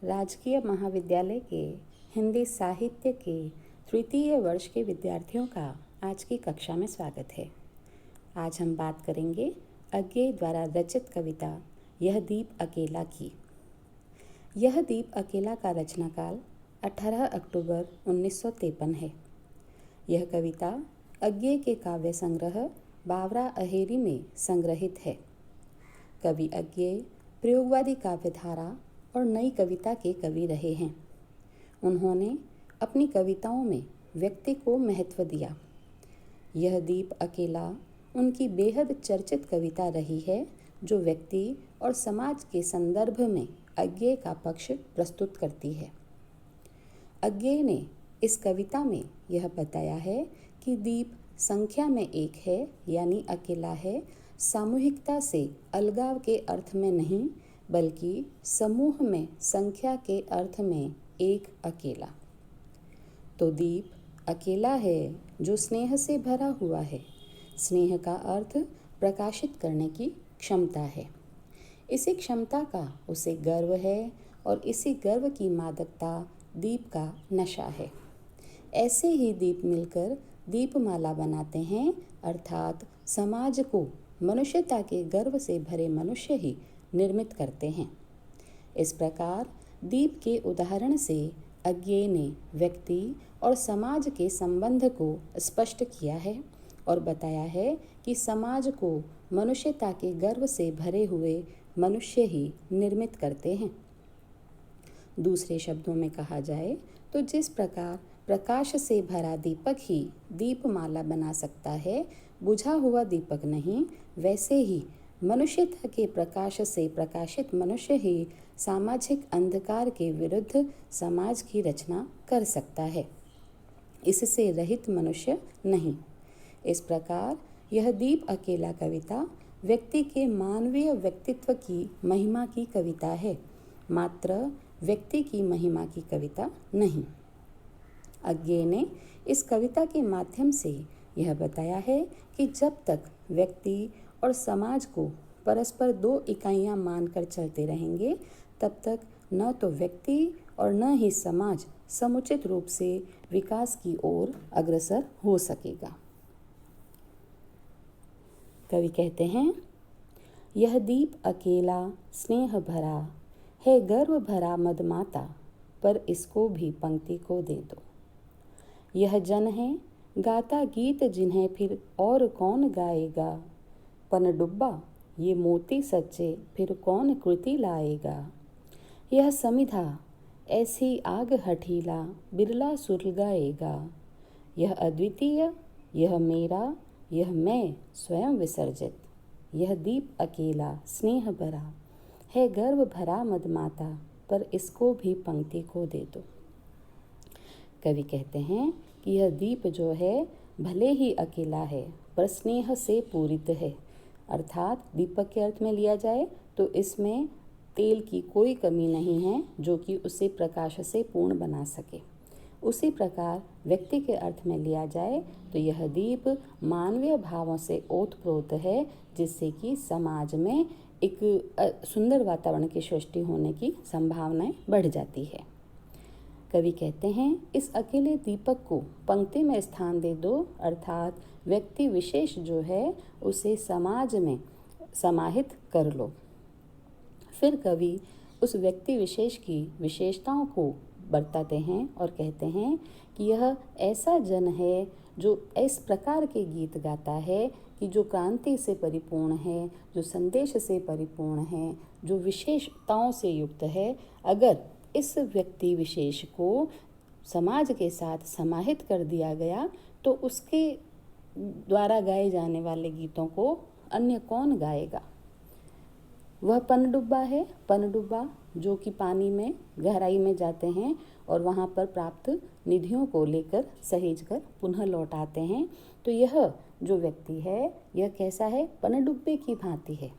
राजकीय महाविद्यालय के हिंदी साहित्य के तृतीय वर्ष के विद्यार्थियों का आज की कक्षा में स्वागत है। आज हम बात करेंगे अज्ञेय द्वारा रचित कविता यह दीप अकेला की। यह दीप अकेला का रचनाकाल 18 अक्टूबर 1953 है। यह कविता अज्ञेय के काव्य संग्रह बावरा अहेरी में संग्रहित है। कवि अज्ञेय प्रयोगवादी काव्यधारा और नई कविता के कवि रहे हैं। उन्होंने अपनी कविताओं में व्यक्ति को महत्व दिया। यह दीप अकेला उनकी बेहद चर्चित कविता रही है, जो व्यक्ति और समाज के संदर्भ में अज्ञेय का पक्ष प्रस्तुत करती है। अज्ञेय ने इस कविता में यह बताया है कि दीप संख्या में एक है, यानी अकेला है, सामूहिकता से अलगाव के अर्थ में नहीं, बल्कि समूह में संख्या के अर्थ में एक अकेला। तो दीप अकेला है जो स्नेह से भरा हुआ है। स्नेह का अर्थ प्रकाशित करने की क्षमता है। इसी क्षमता का उसे गर्व है और इसी गर्व की मादकता दीप का नशा है। ऐसे ही दीप मिलकर दीपमाला बनाते हैं, अर्थात समाज को मनुष्यता के गर्व से भरे मनुष्य ही निर्मित करते हैं। इस प्रकार दीप के उदाहरण से अज्ञेय ने व्यक्ति और समाज के संबंध को स्पष्ट किया है और बताया है कि समाज को मनुष्यता के गर्व से भरे हुए मनुष्य ही निर्मित करते हैं। दूसरे शब्दों में कहा जाए तो जिस प्रकार प्रकाश से भरा दीपक ही दीपमाला बना सकता है, बुझा हुआ दीपक नहीं, वैसे ही मनुष्यता के प्रकाश से प्रकाशित मनुष्य ही सामाजिक अंधकार के विरुद्ध समाज की रचना कर सकता है, इससे रहित मनुष्य नहीं। इस प्रकार यह दीप अकेला कविता व्यक्ति के मानवीय व्यक्तित्व की महिमा की कविता है, मात्र व्यक्ति की महिमा की कविता नहीं। अज्ञेय ने इस कविता के माध्यम से यह बताया है कि जब तक व्यक्ति और समाज को परस्पर दो इकाइयां मानकर चलते रहेंगे, तब तक न तो व्यक्ति और न ही समाज समुचित रूप से विकास की ओर अग्रसर हो सकेगा। कवि कहते हैं, यह दीप अकेला स्नेह भरा है, गर्व भरा मदमाता, पर इसको भी पंक्ति को दे दो। यह जन है गाता गीत जिन्हें फिर और कौन गाएगा, पनडुब्बा ये मोती सच्चे फिर कौन कृति लाएगा। यह समिधा ऐसी आग हठीला बिरला सुलगाएगा। यह अद्वितीय, यह मेरा, यह मैं स्वयं विसर्जित। यह दीप अकेला स्नेह भरा है, गर्व भरा मदमाता, पर इसको भी पंक्ति को दे दो। कवि कहते हैं कि यह दीप जो है भले ही अकेला है, पर स्नेह से पूरित है, अर्थात दीपक के अर्थ में लिया जाए तो इसमें तेल की कोई कमी नहीं है जो कि उसे प्रकाश से पूर्ण बना सके। उसी प्रकार व्यक्ति के अर्थ में लिया जाए तो यह दीप मानवीय भावों से ओतप्रोत है, जिससे कि समाज में एक सुंदर वातावरण की सृष्टि होने की संभावनाएं बढ़ जाती है। कवि कहते हैं, इस अकेले दीपक को पंक्ति में स्थान दे दो, अर्थात व्यक्ति विशेष जो है उसे समाज में समाहित कर लो। फिर कवि उस व्यक्ति विशेष की विशेषताओं को बरताते हैं और कहते हैं कि यह ऐसा जन है जो इस प्रकार के गीत गाता है कि जो क्रांति से परिपूर्ण है, जो संदेश से परिपूर्ण है, जो विशेषताओं से युक्त है। अगर इस व्यक्ति विशेष को समाज के साथ समाहित कर दिया गया तो उसके द्वारा गाए जाने वाले गीतों को अन्य कौन गाएगा। वह पनडुब्बा है, पनडुब्बा जो कि पानी में गहराई में जाते हैं और वहाँ पर प्राप्त निधियों को लेकर सहेज कर पुनः लौट आते हैं। तो यह जो व्यक्ति है यह कैसा है, पनडुब्बे की भांति है।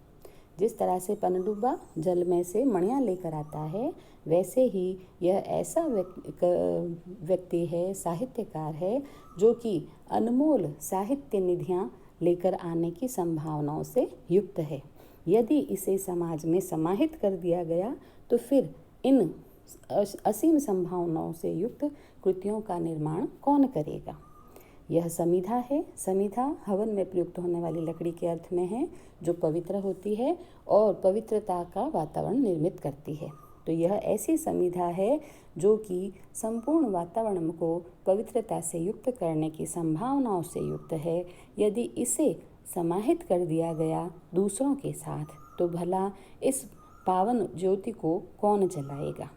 जिस तरह से पनडुब्बा जल में से मणियाँ लेकर आता है, वैसे ही यह ऐसा व्यक्ति है, साहित्यकार है, जो कि अनमोल साहित्य निधियाँ लेकर आने की संभावनाओं से युक्त है। यदि इसे समाज में समाहित कर दिया गया तो फिर इन असीम संभावनाओं से युक्त कृतियों का निर्माण कौन करेगा। यह समिधा है। समिधा हवन में प्रयुक्त होने वाली लकड़ी के अर्थ में है, जो पवित्र होती है और पवित्रता का वातावरण निर्मित करती है। तो यह ऐसी समिधा है जो कि संपूर्ण वातावरण को पवित्रता से युक्त करने की संभावनाओं से युक्त है। यदि इसे समाहित कर दिया गया दूसरों के साथ, तो भला इस पावन ज्योति को कौन जलाएगा।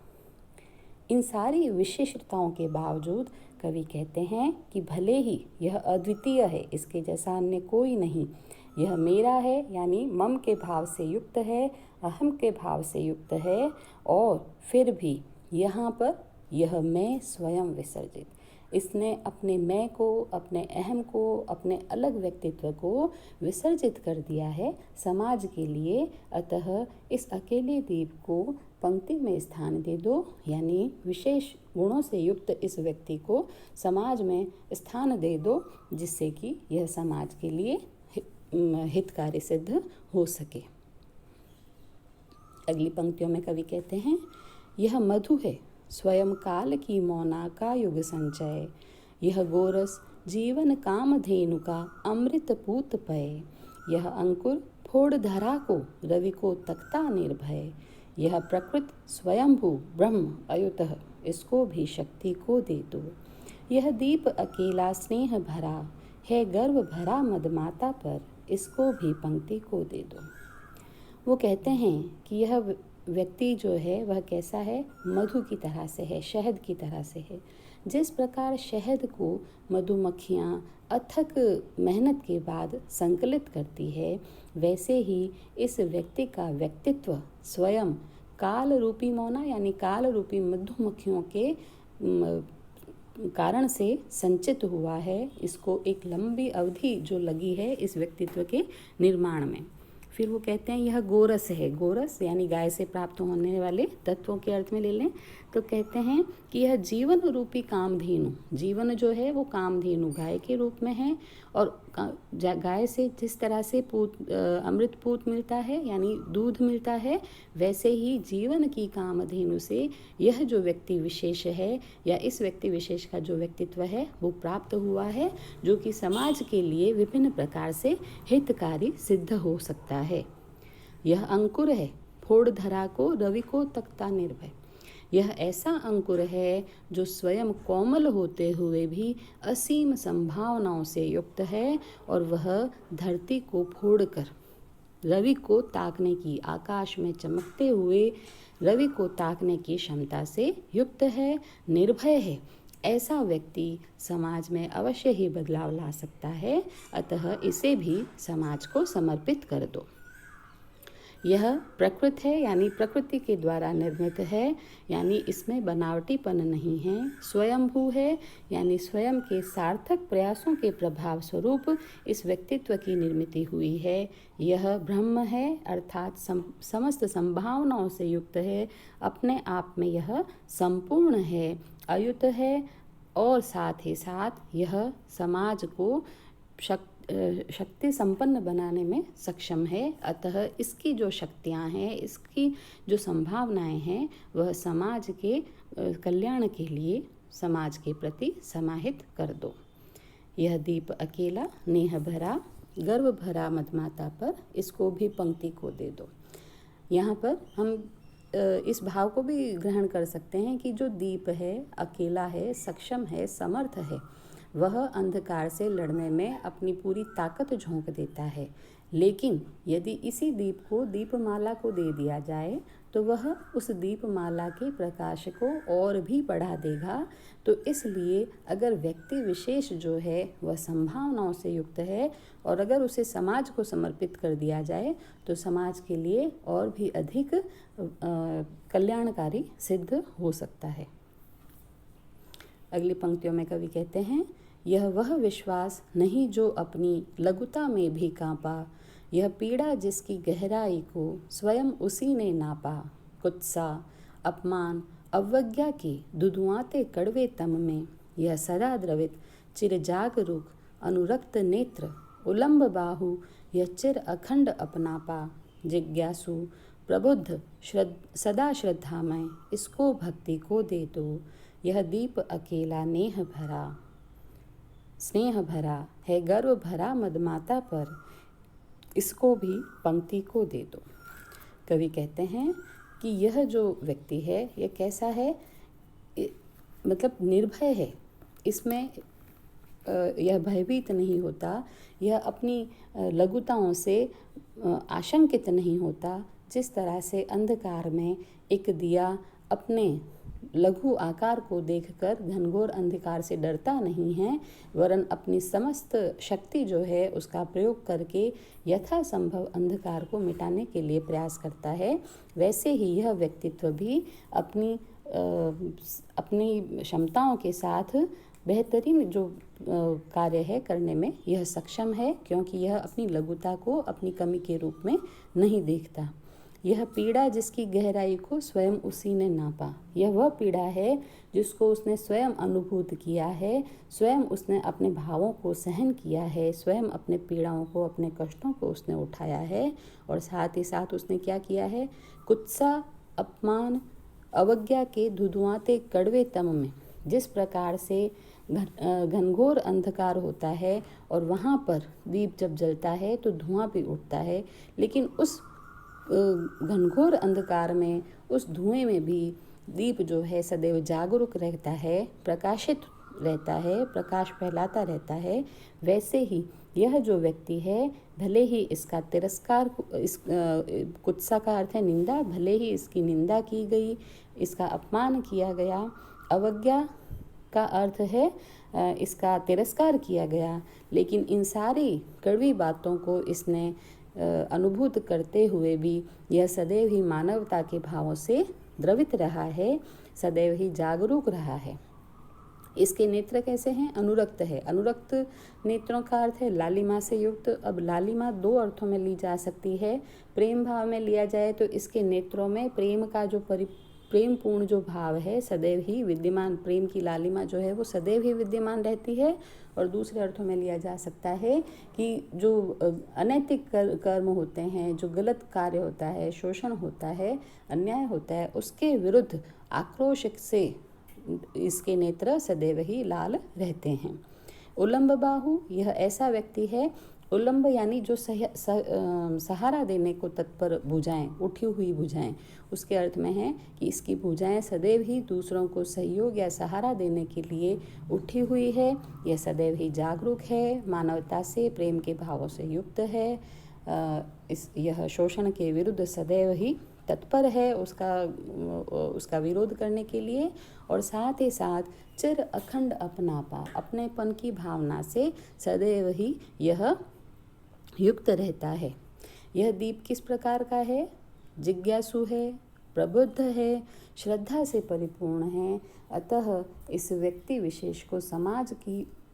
इन सारी विशेषताओं के बावजूद कवि कहते हैं कि भले ही यह अद्वितीय है, इसके जैसा अन्य कोई नहीं, यह मेरा है यानी मम के भाव से युक्त है, अहम के भाव से युक्त है, और फिर भी यहाँ पर यह मैं स्वयं विसर्जित, इसने अपने मैं को, अपने अहम को, अपने अलग व्यक्तित्व को विसर्जित कर दिया है समाज के लिए। अतः इस अकेले दीप को पंक्ति में स्थान दे दो, यानी विशेष गुणों से युक्त इस व्यक्ति को समाज में स्थान दे दो, जिससे कि यह समाज के लिए हितकारी सिद्ध हो सके। अगली पंक्तियों में कवि कहते हैं, यह मधु है स्वयं काल की मौना का युग संचय, यह गोरस जीवन कामधेनु का अमृत पूत पय, यह अंकुर फोड़ धरा को रवि को तकता निर्भय, यह प्रकृत स्वयंभू ब्रह्म अयुतः इसको भी शक्ति को दे दो, यह दीप अकेला स्नेह भरा है गर्व भरा मदमाता पर, इसको भी पंक्ति को दे दो। वो कहते हैं कि यह व्यक्ति जो है वह कैसा है, मधु की तरह से है, शहद की तरह से है। जिस प्रकार शहद को मधुमक्खियाँ अथक मेहनत के बाद संकलित करती है, वैसे ही इस व्यक्ति का व्यक्तित्व स्वयं काल रूपी मौना यानी काल रूपी मधुमक्खियों के कारण से संचित हुआ है। इसको एक लंबी अवधि जो लगी है इस व्यक्तित्व के निर्माण में। फिर वो कहते हैं यह गोरस है, गोरस यानी गाय से प्राप्त होने वाले तत्वों के अर्थ में ले लें तो कहते हैं कि यह जीवन रूपी कामधेनु, जीवन जो है वो कामधेनु गाय के रूप में है, और गाय से जिस तरह से अमृत पूत मिलता है यानी दूध मिलता है, वैसे ही जीवन की कामधेनु से यह जो व्यक्ति विशेष है या इस व्यक्ति विशेष का जो व्यक्तित्व है वो प्राप्त हुआ है, जो कि समाज के लिए विभिन्न प्रकार से हितकारी सिद्ध हो सकता है। यह अंकुर है फोड़ धरा को रवि को तकता निर्भय, यह ऐसा अंकुर है जो स्वयं कोमल होते हुए भी असीम संभावनाओं से युक्त है, और वह धरती को फोड़कर रवि को ताकने की, आकाश में चमकते हुए रवि को ताकने की क्षमता से युक्त है, निर्भय है। ऐसा व्यक्ति समाज में अवश्य ही बदलाव ला सकता है, अतः इसे भी समाज को समर्पित कर दो। यह प्रकृत है यानी प्रकृति के द्वारा निर्मित है, यानी इसमें बनावटीपन नहीं है। स्वयंभू है यानी स्वयं के सार्थक प्रयासों के प्रभाव स्वरूप इस व्यक्तित्व की निर्मिति हुई है। यह ब्रह्म है अर्थात समस्त संभावनाओं से युक्त है, अपने आप में यह संपूर्ण है, अयुत है, और साथ ही साथ यह समाज को शक्ति संपन्न बनाने में सक्षम है। अतः इसकी जो शक्तियाँ हैं, इसकी जो संभावनाएं हैं, वह समाज के कल्याण के लिए समाज के प्रति समाहित कर दो। यह दीप अकेला नेह भरा गर्व भरा मदमाता पर, इसको भी पंक्ति को दे दो। यहाँ पर हम इस भाव को भी ग्रहण कर सकते हैं कि जो दीप है अकेला है, सक्षम है, समर्थ है, वह अंधकार से लड़ने में अपनी पूरी ताकत झोंक देता है। लेकिन यदि इसी दीप को दीपमाला को दे दिया जाए तो वह उस दीपमाला के प्रकाश को और भी बढ़ा देगा। तो इसलिए अगर व्यक्ति विशेष जो है वह संभावनाओं से युक्त है और अगर उसे समाज को समर्पित कर दिया जाए तो समाज के लिए और भी अधिक कल्याणकारी सिद्ध हो सकता है। अगली पंक्तियों में कवि कहते हैं, यह वह विश्वास नहीं जो अपनी लघुता में भी कांपा, यह पीड़ा जिसकी गहराई को स्वयं उसी ने नापा, कुत्सा अपमान अवज्ञा के दुधुआते कड़वे तम में, यह सदा द्रवित चिर जागरूक अनुरक्त नेत्र उलंब बाहु, यह चिर अखंड अपनापा, जिज्ञासु प्रबुद्ध सदा श्रद्धामय, इसको भक्ति को दे दो। यह दीप अकेला स्नेह भरा है, गर्व भरा मदमाता पर, इसको भी पंक्ति को दे दो। कवि कहते हैं कि यह जो व्यक्ति है यह कैसा है, मतलब निर्भय है, इसमें यह भयभीत नहीं होता, यह अपनी लघुताओं से आशंकित नहीं होता। जिस तरह से अंधकार में एक दिया अपने लघु आकार को देखकर घनघोर अंधकार से डरता नहीं है, वरन अपनी समस्त शक्ति जो है उसका प्रयोग करके यथासंभव अंधकार को मिटाने के लिए प्रयास करता है, वैसे ही यह व्यक्तित्व भी अपनी क्षमताओं के साथ बेहतरीन जो कार्य है करने में यह सक्षम है, क्योंकि यह अपनी लघुता को अपनी कमी के रूप में नहीं देखता। यह पीड़ा जिसकी गहराई को स्वयं उसी ने नापा, यह वह पीड़ा है जिसको उसने स्वयं अनुभूत किया है, स्वयं उसने अपने भावों को सहन किया है, स्वयं अपने पीड़ाओं को, अपने कष्टों को उसने उठाया है। और साथ ही साथ उसने क्या किया है, कुत्सा, अपमान, अवज्ञा के धुधुआते कड़वे तम में जिस प्रकार से घनघोर अंधकार होता है और वहाँ पर दीप जब जलता है तो धुआं भी उठता है, लेकिन उस घनघोर अंधकार में, उस धुएं में भी दीप जो है सदैव जागरूक रहता है, प्रकाशित रहता है, प्रकाश फैलाता रहता है। वैसे ही यह जो व्यक्ति है, भले ही इसका तिरस्कार, कुत्सा का अर्थ है निंदा, भले ही इसकी निंदा की गई, इसका अपमान किया गया, अवज्ञा का अर्थ है इसका तिरस्कार किया गया, लेकिन इन सारी कड़वी बातों को इसने अनुभूत करते हुए भी यह सदैव ही मानवता के भावों से द्रवित रहा है, सदैव ही जागरूक रहा है। इसके नेत्र कैसे हैं, अनुरक्त है। अनुरक्त नेत्रों का अर्थ है लालिमा से युक्त। अब लालिमा दो अर्थों में ली जा सकती है। प्रेम भाव में लिया जाए तो इसके नेत्रों में प्रेम का जो प्रेम पूर्ण जो भाव है सदैव ही विद्यमान, प्रेम की लालिमा जो है वो सदैव ही विद्यमान रहती है। और दूसरे अर्थों में लिया जा सकता है कि जो अनैतिक कर्म होते हैं, जो गलत कार्य होता है, शोषण होता है, अन्याय होता है, उसके विरुद्ध आक्रोश से इसके नेत्र सदैव ही लाल रहते हैं। उलंब बाहु, यह ऐसा व्यक्ति है, उलंब यानी जो सहारा देने को तत्पर भुजाएं, उठी हुई भुजाएं, उसके अर्थ में है कि इसकी भुजाएं सदैव ही दूसरों को सहयोग या सहारा देने के लिए उठी हुई है। यह सदैव ही जागरूक है, मानवता से, प्रेम के भावों से युक्त है। यह शोषण के विरुद्ध सदैव ही तत्पर है उसका विरोध करने के लिए। और साथ ही साथ चिर अखंड अपनापा, अपनेपन की भावना से सदैव ही यह युक्त रहता है। यह दीप किस प्रकार का है, जिज्ञासु है, प्रबुद्ध है, श्रद्धा से परिपूर्ण है। अतः इस व्यक्ति विशेष को समाज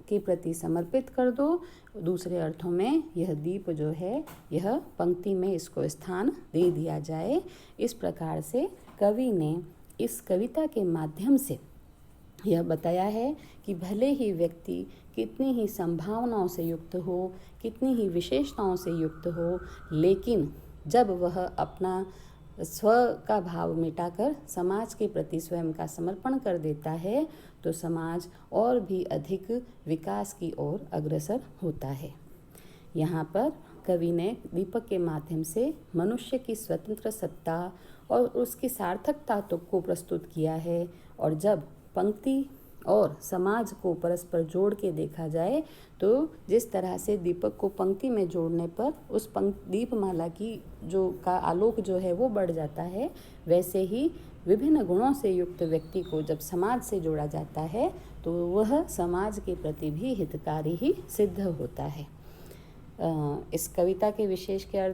के प्रति समर्पित कर दो। दूसरे अर्थों में यह दीप जो है यह पंक्ति में इसको स्थान दे दिया जाए। इस प्रकार से कवि ने इस कविता के माध्यम से यह बताया है कि भले ही व्यक्ति कितनी ही संभावनाओं से युक्त हो, कितनी ही विशेषताओं से युक्त हो, लेकिन जब वह अपना स्व का भाव मिटाकर समाज के प्रति स्वयं का समर्पण कर देता है तो समाज और भी अधिक विकास की ओर अग्रसर होता है। यहाँ पर कवि ने दीपक के माध्यम से मनुष्य की स्वतंत्र सत्ता और उसकी सार्थकता को प्रस्तुत किया है। और जब पंक्ति और समाज को परस्पर जोड़ के देखा जाए तो जिस तरह से दीपक को पंक्ति में जोड़ने पर उस दीपमाला की का आलोक जो है वो बढ़ जाता है, वैसे ही विभिन्न गुणों से युक्त व्यक्ति को जब समाज से जोड़ा जाता है तो वह समाज के प्रति भी हितकारी ही सिद्ध होता है। इस कविता के विशेष के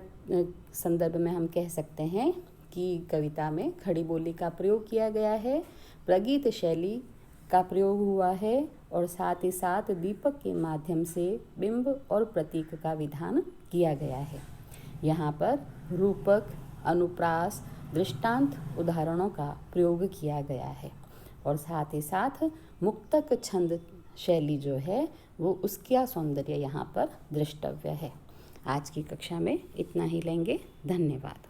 संदर्भ में हम कह सकते हैं कि कविता में खड़ी बोली का प्रयोग किया गया है, प्रगीत शैली का प्रयोग हुआ है और साथ ही साथ दीपक के माध्यम से बिंब और प्रतीक का विधान किया गया है। यहाँ पर रूपक, अनुप्रास, दृष्टांत उदाहरणों का प्रयोग किया गया है और साथ ही साथ मुक्तक छंद शैली जो है वो उसका सौंदर्य यहाँ पर दृष्टव्य है। आज की कक्षा में इतना ही लेंगे। धन्यवाद।